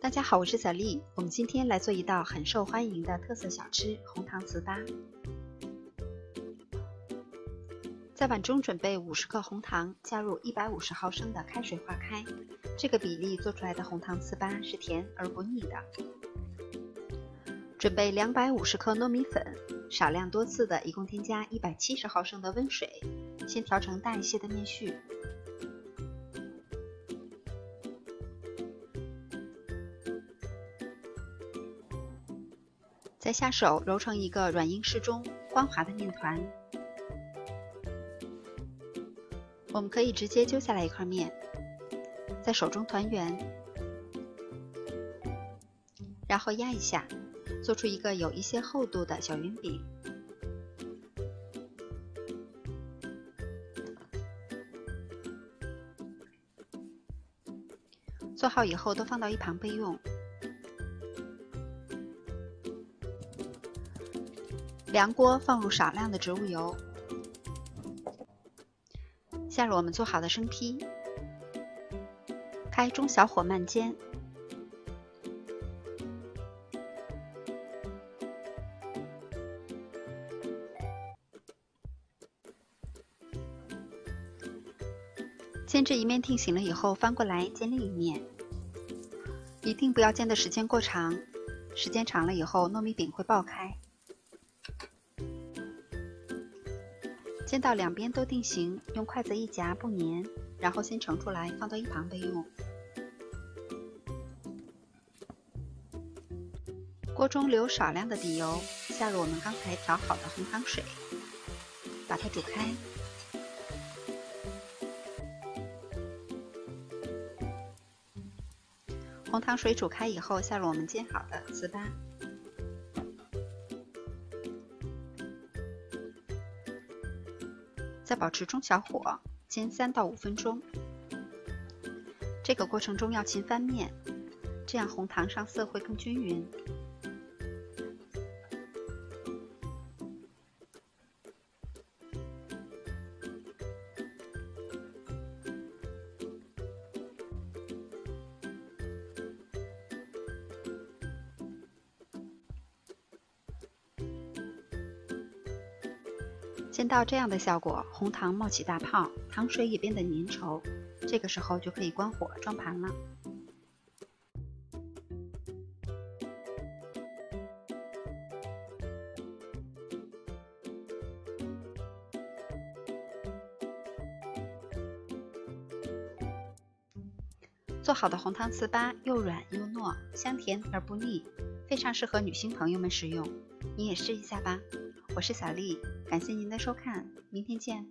大家好，我是小丽。我们今天来做一道很受欢迎的特色小吃——红糖糍粑。在碗中准备50克红糖，加入150毫升的开水化开。这个比例做出来的红糖糍粑是甜而不腻的。准备250克糯米粉，少量多次的一共添加170毫升的温水，先调成大一些的面絮。再下手揉成一个软硬适中、光滑的面团。我们可以直接揪下来一块面，在手中团圆，然后压一下，做出一个有一些厚度的小圆饼。做好以后都放到一旁备用。凉锅放入少量的植物油，下入我们做好的生坯，开中小火慢煎。煎至一面定型了以后，翻过来煎另一面，一定不要煎的时间过长，时间长了以后糯米饼会爆开。煎到两边都定型，用筷子一夹不粘，然后先盛出来放到一旁备用。锅中留少量的底油，下入我们刚才调好的红糖水，把它煮开。红糖水煮开以后，下入我们煎好的糍粑。再保持中小火煎3到5分钟。这个过程中要勤翻面，这样红糖上色会更均匀。煎到这样的效果，红糖冒起大泡，糖水也变得粘稠，这个时候就可以关火装盘了。做好的红糖糍粑又软又糯，香甜而不腻，非常适合女性朋友们食用。你也试一下吧。我是小丽，感谢您的收看，明天见。